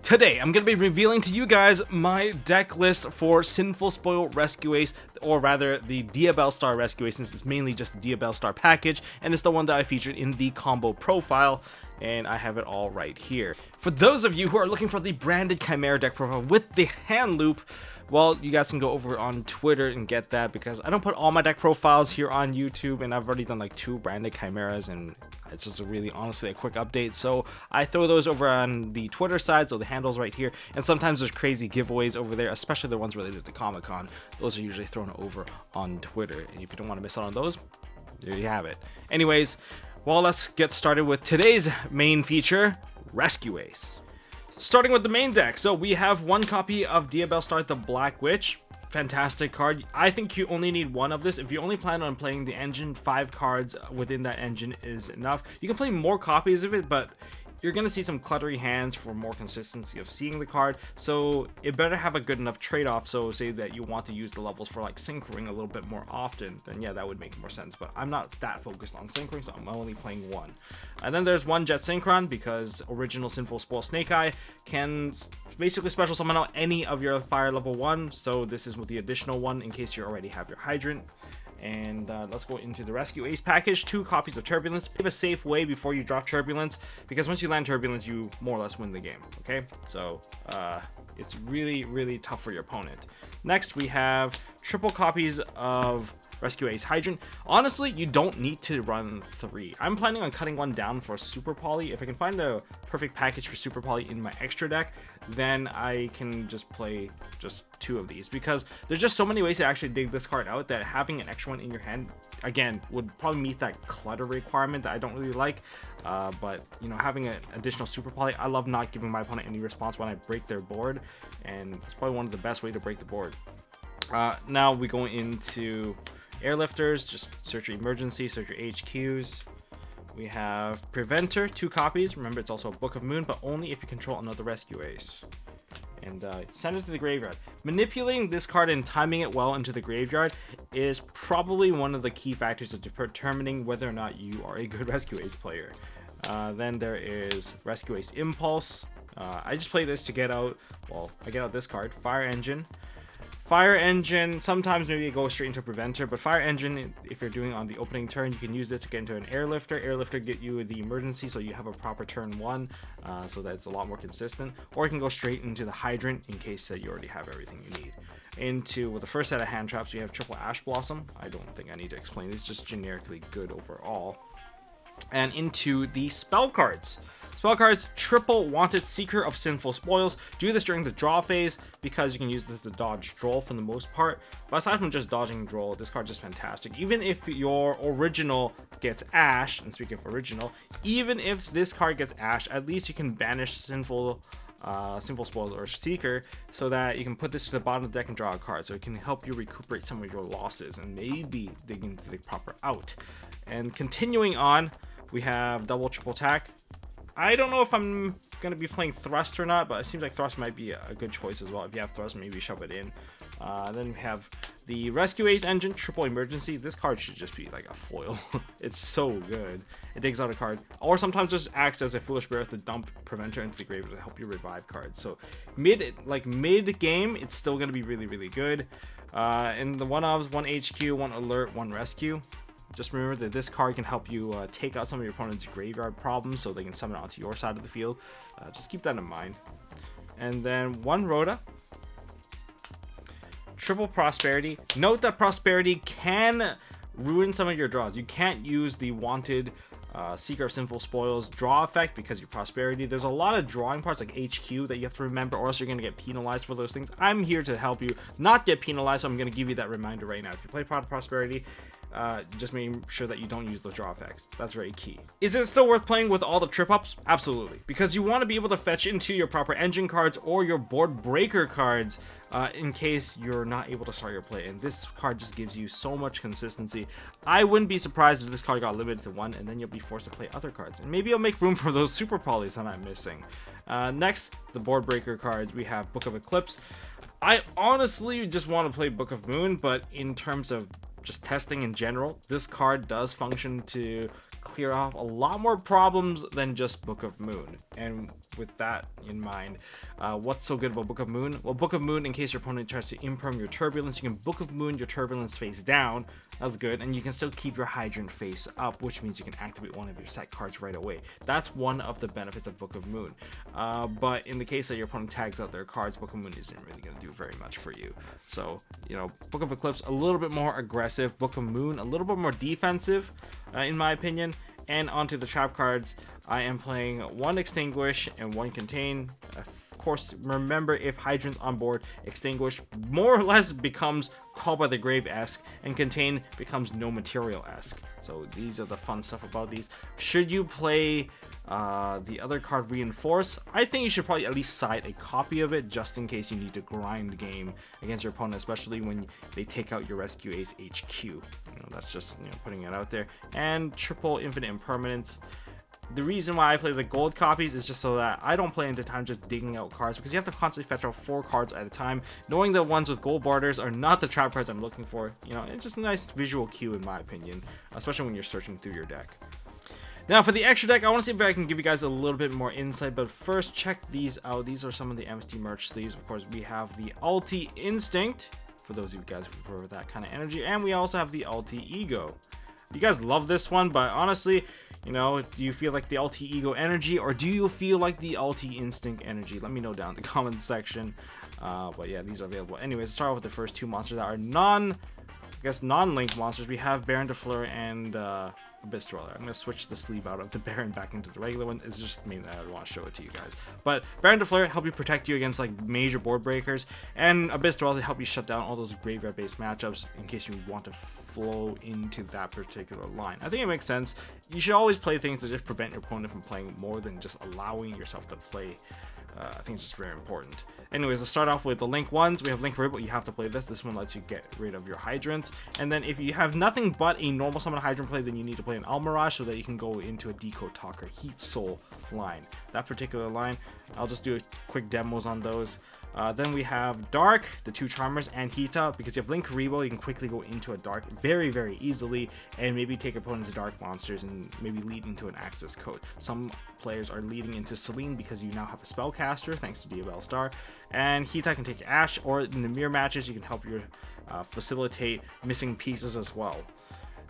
Today, I'm going to be revealing to you guys my deck list for Sinful Spoil Rescue Ace, or rather the Diabellstar Rescue-ACE, since it's mainly just the Diabellstar package, and it's the one that I featured in the combo profile, and I have it all right here. For those of you who are looking for the branded Chimera deck profile with the hand loop, well, you guys can go over on Twitter and get that, because I don't put all my deck profiles here on YouTube, and I've already done like 2 branded Chimeras, and it's just honestly a quick update. So I throw those over on the Twitter side, so the handle's right here, and sometimes there's crazy giveaways over there, especially the ones related to Comic-Con. Those are usually thrown over on Twitter, and if you don't want to miss out on those, there you have it. Anyways, well, let's get started with today's main feature, Rescue Ace. Starting with the main deck, so we have 1 copy of Diabellstar the Black Witch. Fantastic card. I think you only need 1 of this. If you only plan on playing the engine, 5 cards within that engine is enough. You can play more copies of it, but you're going to see some cluttery hands for more consistency of seeing the card, so it better have a good enough trade-off. So say that you want to use the levels for like synchroing a little bit more often, then yeah, that would make more sense, but I'm not that focused on synchroing, so I'm only playing 1. And then there's 1 Jet Synchron, because original Sinful Spoil Snake Eye can basically special summon out any of your fire level 1, so this is with the additional 1 in case you already have your Hydrant. And let's go into the Rescue Ace package. 2 copies of Turbulence. Have a safe way before you drop Turbulence, because once you land Turbulence, you more or less win the game. Okay, so it's really tough for your opponent. Next, we have triple copies of Rescue Ace Hydrant. Honestly, you don't need to run 3. I'm planning on cutting 1 down for Super Poly. If I can find a perfect package for Super Poly in my extra deck, then I can just play just 2 of these, because there's just so many ways to actually dig this card out that having an extra one in your hand, again, would probably meet that clutter requirement that I don't really like. But you know, having an additional Super Poly, I love not giving my opponent any response when I break their board, and it's probably one of the best way to break the board. Now we go into Airlifters. Just search your emergency, search your HQs. We have Preventer, 2 copies. Remember, it's also a Book of Moon, but only if you control another Rescue Ace. And send it to the graveyard. Manipulating this card and timing it well into the graveyard is probably one of the key factors of determining whether or not you are a good Rescue Ace player. Then there is Rescue Ace Impulse. I just play this to get out, well, I get out this card, Fire Engine. Fire Engine, sometimes maybe it goes straight into Preventer, but Fire Engine, if you're doing on the opening turn, you can use this to get into an Airlifter. Airlifter get you the emergency, so you have a proper turn 1, so that it's a lot more consistent. Or you can go straight into the Hydrant in case that you already have everything you need. With the first set of hand traps, we have Triple Ash Blossom. I don't think I need to explain, it's just generically good overall. And into the spell cards. Spell cards, triple Wanted Seeker of Sinful Spoils. Do this during the draw phase, because you can use this to dodge Droll for the most part. But aside from just dodging Droll, this card is just fantastic. Even if your original gets ashed, and speaking of original, even if this card gets ashed, at least you can banish Sinful Spoils or Seeker, so that you can put this to the bottom of the deck and draw a card, so it can help you recuperate some of your losses and maybe dig into the proper out. And continuing on, we have double triple attack. I don't know if I'm going to be playing Thrust or not, but it seems like Thrust might be a good choice as well. If you have Thrust, maybe shove it in. Then we have the Rescue Ace Engine, triple emergency. This card should just be like a foil. It's so good. It digs out a card, or sometimes just acts as a Foolish Bear to dump Preventer into the graveyard to help you revive cards. So mid game, it's still going to be really good. And the 1-ofs, 1 HQ, 1 Alert, 1 Rescue. Just remember that this card can help you take out some of your opponent's graveyard problems, so they can summon it onto your side of the field. Just keep that in mind. And then 1 Rhoda. Triple Prosperity. Note that Prosperity can ruin some of your draws. You can't use the Wanted Seeker of Sinful Spoils draw effect because of your Prosperity. There's a lot of drawing parts like HQ that you have to remember, or else you're going to get penalized for those things. I'm here to help you not get penalized, so I'm going to give you that reminder right now. If you play Prosperity, just making sure that you don't use those draw effects. That's very key. Is it still worth playing with all the trip ups? Absolutely, because you want to be able to fetch into your proper engine cards or your board breaker cards in case you're not able to start your play, and this card just gives you so much consistency. I wouldn't be surprised if this card got limited to 1, and then you'll be forced to play other cards, and maybe you'll make room for those Super Polys that I'm missing. Next, the board breaker cards, we have Book of Eclipse. I honestly just want to play Book of Moon, but in terms of just testing in general, this card does function to clear off a lot more problems than just Book of Moon. And with that in mind, what's so good about Book of Moon? Well, Book of Moon, in case your opponent tries to imperm your Turbulence, you can Book of Moon your Turbulence face down. That's good, and you can still keep your Hydrant face up, which means you can activate one of your set cards right away. That's one of the benefits of Book of Moon. But in the case that your opponent tags out their cards, Book of Moon isn't really going to do very much for you. So, you know, Book of Eclipse, a little bit more aggressive. Book of Moon, a little bit more defensive, in my opinion. And onto the trap cards, I am playing 1 Extinguish and 1 Contain. Of course, remember, if Hydrant's on board, Extinguish more or less becomes Call by the Grave-esque, and Contain becomes No Material-esque. So these are the fun stuff about these. Should you play the other card, Reinforce? I think you should probably at least side a copy of it, just in case you need to grind game against your opponent, especially when they take out your Rescue Ace HQ. You know, that's just, you know, putting it out there. And triple Infinite Impermanence. The reason why I play the gold copies is just so that I don't play into time just digging out cards, because you have to constantly fetch out 4 cards at a time. Knowing the ones with gold borders are not the trap cards I'm looking for, you know, it's just a nice visual cue in my opinion, especially when you're searching through your deck. Now for the extra deck, I want to see if I can give you guys a little bit more insight, but first check these out. These are some of the MST merch sleeves. Of course, we have the Ulti Instinct, for those of you guys who prefer that kind of energy, and we also have the Ulti Ego. You guys love this one, but honestly, you know, do you feel like the Ulti Ego energy, or do you feel like the Ulti Instinct energy? Let me know down in the comment section. But yeah, these are available. Anyways, let's start off with the first 2 monsters that are non-linked monsters. We have Baron de Fleur and Abyss Dweller. I'm going to switch the sleeve out of the Baron back into the regular one. It's just me that I want to show it to you guys. But Baron de Fleur help you protect you against like major board breakers, and Abyss Dweller to help you shut down all those graveyard based matchups in case you want to flow into that particular line. I think it makes sense. You should always play things that just prevent your opponent from playing more than just allowing yourself to play. I think it's just very important. Anyways, let's start off with the Link ones. We have Link Ribble. You have to play this. This one lets you get rid of your Hydrants. And then if you have nothing but a normal summon Hydrant play, then you need to play an Almirage so that you can go into a Decode Talker Heat Soul line. That particular line, I'll just do a quick demos on those. Then we have Dark, the 2 Charmers, and Hita. Because you have Link Rebo, you can quickly go into a Dark very, very easily, and maybe take opponent's Dark monsters and maybe lead into an Access Code. Some players are leading into Celine because you now have a Spellcaster, thanks to Diabellstar. And Hita can take Ash, or in the mirror matches, you can help your facilitate missing pieces as well.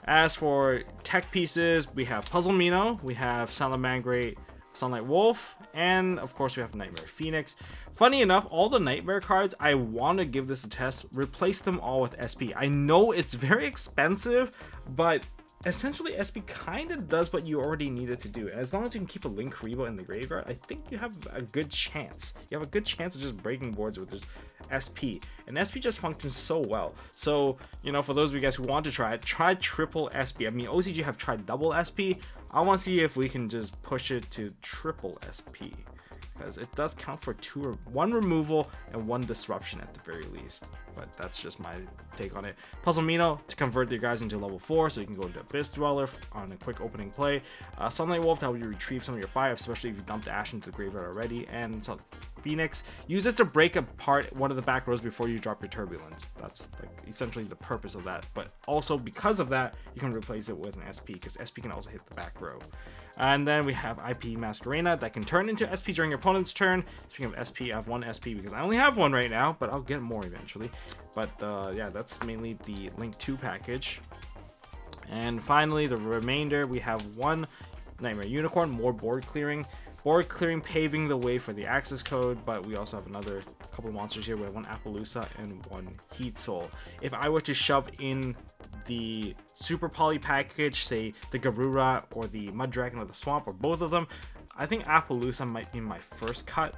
As for tech pieces, we have Puzzle Mino, we have Salamangreat, Sunlight Wolf, and of course we have Nightmare Phoenix. Funny enough, all the Nightmare cards, I want to give this a test, replace them all with SP. I know it's very expensive, but essentially SP kind of does what you already needed to do. And as long as you can keep a Link Rebo in the graveyard, I think you have a good chance. You have a good chance of just breaking boards with this SP. And SP just functions so well. So, you know, for those of you guys who want to try it, try triple SP. I mean, OCG have tried double SP. I want to see if we can just push it to triple SP, because it does count for 1 removal and 1 disruption at the very least. But that's just my take on it. Puzzle Mino to convert your guys into level 4, so you can go into Abyss Dweller on a quick opening play. Sunlight Wolf to help you retrieve some of your fire, especially if you dumped Ash into the graveyard already. And so Phoenix, use this to break apart one of the back rows before you drop your Turbulence. That's like essentially the purpose of that. But also because of that, you can replace it with an SP, because SP can also hit the back row. And then we have IP Masquerena that can turn into SP during your opponent's turn. Speaking of SP, I have 1 SP because I only have 1 right now, but I'll get more eventually. But yeah, that's mainly the Link 2 package. And finally, the remainder, we have 1 Nightmare Unicorn, more board clearing. Board clearing paving the way for the access code, but we also have another couple of monsters here. We have 1 Appaloosa and 1 Heat Soul. If I were to shove in the Super Poly package, say the Garura or the Mud Dragon or the Swamp, or both of them, I think Appaloosa might be my first cut,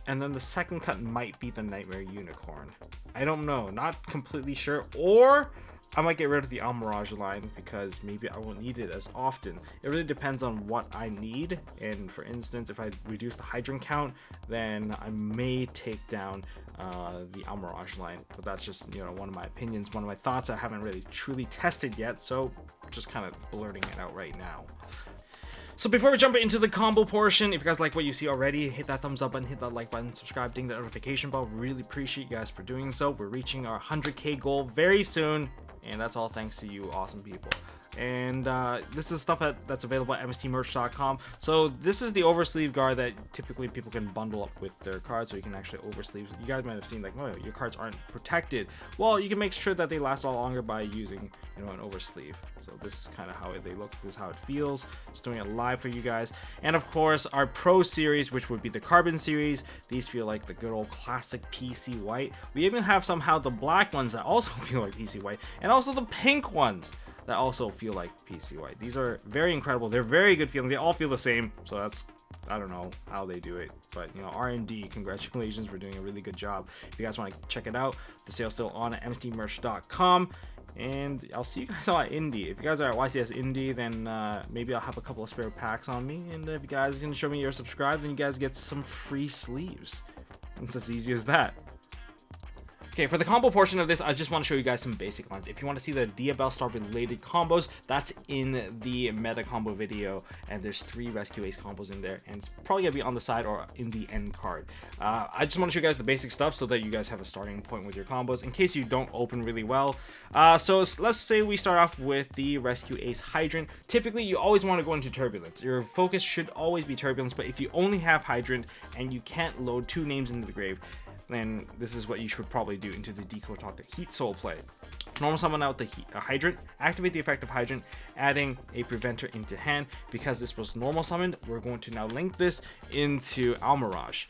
and then the second cut might be the Nightmare Unicorn. I don't know, not completely sure. Or I might get rid of the Almirage line because maybe I won't need it as often. It really depends on what I need. And for instance, if I reduce the Hydrant count, then I may take down the Almirage line. But that's just, you know, one of my opinions, one of my thoughts I haven't really truly tested yet. So just kind of blurting it out right now. So before we jump into the combo portion, if you guys like what you see already, hit that thumbs up button, hit that like button, subscribe, ding the notification bell. Really appreciate you guys for doing so. We're reaching our 100K goal very soon, and that's all thanks to you awesome people. And this is stuff that's available at MST.TV. So this is the oversleeve guard that typically people can bundle up with their cards, so you can actually oversleeve. You guys might have seen like, oh, your cards aren't protected. Well, you can make sure that they last a lot longer by using, you know, an oversleeve. So this is kind of how they look. This is how it feels. Just doing it live for you guys. And of course, our Pro series, which would be the Carbon series. These feel like the good old classic PC white. We even have somehow the black ones that also feel like PC white, and also the pink ones that also feel like PC white. These are very incredible. They're very good feeling. They all feel the same. So that's, I don't know how they do it, but you know, R&D, congratulations for doing a really good job. If you guys want to check it out, the sale's still on at MSTmerch.com. And I'll see you guys all at Indie. If you guys are at YCS Indie, then maybe I'll have a couple of spare packs on me. And if you guys can show me you're subscribed, then you guys get some free sleeves. It's as easy as that. Okay, for the combo portion of this, I just want to show you guys some basic lines. If you want to see the Diabellstar related combos, that's in the meta combo video, and there's 3 Rescue Ace combos in there, and it's probably gonna be on the side or in the end card. I just want to show you guys the basic stuff so that you guys have a starting point with your combos in case you don't open really well. So let's say we start off with the Rescue Ace Hydrant. Typically, you always want to go into Turbulence. Your focus should always be Turbulence, but if you only have Hydrant and you can't load 2 names into the grave, then this is what you should probably do into the Decotaka Heat Soul play. Normal summon out the Hydrant, activate the effect of Hydrant, adding a Preventer into hand. Because this was normal summoned, we're going to now link this into Almirage.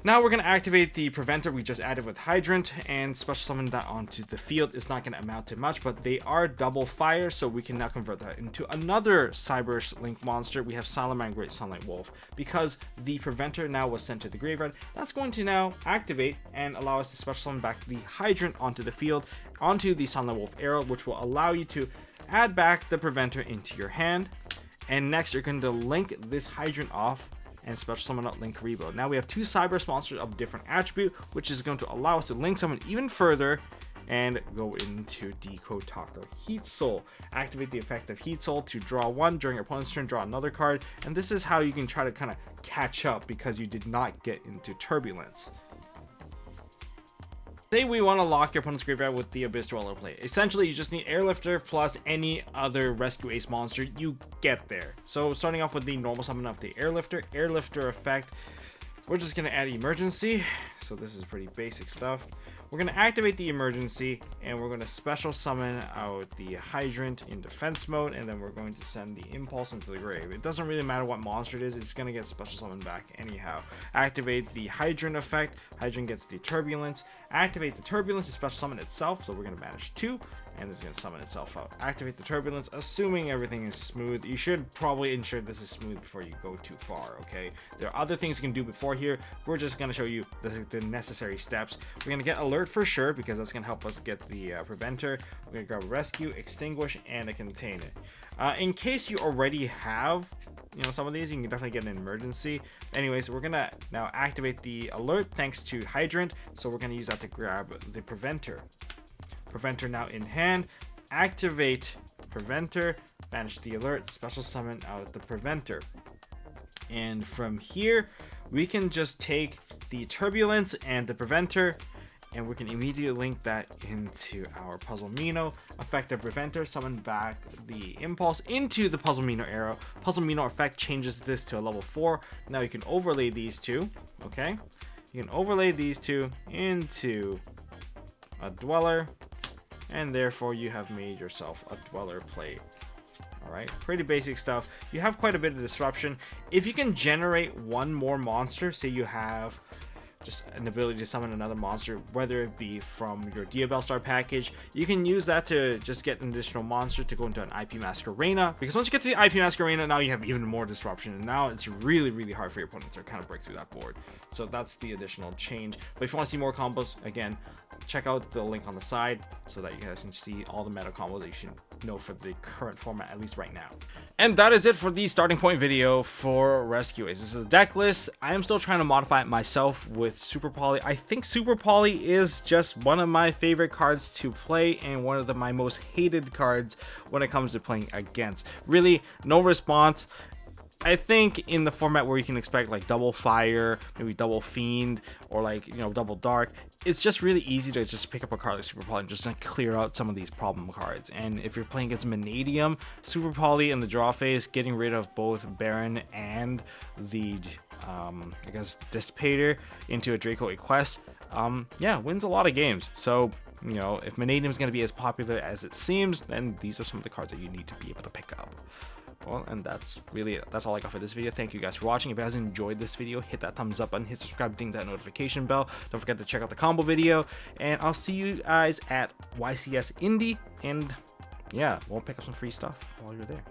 Now we're going to activate the Preventer we just added with Hydrant and special summon that onto the field. It's not going to amount to much, but they are double fire, so we can now convert that into another Cyber Link monster. We have Salamangreat Great Sunlight Wolf. Because the Preventer now was sent to the graveyard, that's going to now activate and allow us to special summon back the Hydrant onto the field, onto the Sunlight Wolf arrow, which will allow you to add back the Preventer into your hand. And next, you're going to link this Hydrant off and special summon out Link Rebo. Now we have 2 Cyber monsters of different attribute, which is going to allow us to link summon even further and go into Decotaka Heat Soul. Activate the effect of Heat Soul to draw 1 during your opponent's turn, draw another card, and this is how you can try to kind of catch up because you did not get into Turbulence. Say we want to lock your opponent's graveyard with the Abyss Dweller play. Essentially, you just need Airlifter plus any other Rescue Ace monster you get there. So starting off with the normal summon of the Airlifter effect, we're just going to add Emergency. So this is pretty basic stuff. We're going to activate the Emergency, and we're going to special summon out the Hydrant in defense mode, and then we're going to send the Impulse into the grave. It doesn't really matter what monster it is, it's going to get special summoned back anyhow. Activate the Hydrant effect, Hydrant gets the Turbulence. Activate the Turbulence to special summon itself, so we're going to banish 2, and this is going to summon itself out. Activate the Turbulence, assuming everything is smooth. You should probably ensure this is smooth before you go too far, okay? There are other things you can do before here. We're just going to show you the necessary steps. We're going to get Alert for sure, because that's going to help us get the Preventer. We're going to grab a Rescue, Extinguish, and a Contain it. In case you already have, you know, some of these, you can definitely get an Emergency. Anyways, we're going to now activate the Alert thanks to Hydrant, so we're going to use that to grab the Preventer. Preventer now in hand, activate Preventer, banish the Alert, special summon out the Preventer. And from here, we can just take the Turbulence and the Preventer, and we can immediately link that into our Puzzle Mino. Effective Preventer, summon back the Impulse into the Puzzle Mino arrow. Puzzle Mino effect changes this to a level 4. Now you can overlay these two, okay? You can overlay these two into a Dweller, and therefore you have made yourself a Dweller play. Alright, pretty basic stuff. You have quite a bit of disruption. If you can generate 1 more monster, say you have just an ability to summon another monster, whether it be from your Diabellstar package, you can use that to just get an additional monster to go into an IP Mask Arena, because once you get to the IP Mask Arena, now you have even more disruption, and now it's really hard for your opponent to kind of break through that board. So that's the additional change. But if you want to see more combos, again, check out the link on the side so that you guys can see all the meta combos that you should know for the current format, at least right now. And that is it for the starting point video for Rescue Ace. This is a deck list. I am still trying to modify it myself with Super Poly. I think Super Poly is just one of my favorite cards to play and one of my most hated cards when it comes to playing against. Really, no response. I think in the format where you can expect like double fire, maybe double fiend, or like, you know, double dark, it's just really easy to just pick up a card like Super Poly and just like clear out some of these problem cards. And if you're playing against Vanadium, Super Poly in the draw phase, getting rid of both Baron and the I guess Dissipator into a Draco Quest, yeah, wins a lot of games. So, you know, if Vanadium is going to be as popular as it seems, then these are some of the cards that you need to be able to pick up. Well, and that's really it. That's all I got for this video. Thank you guys for watching. If you guys enjoyed this video, hit that thumbs up button, hit subscribe, ding that notification bell. Don't forget to check out the combo video, and I'll see you guys at YCS Indie. And yeah, we'll pick up some free stuff while you're there.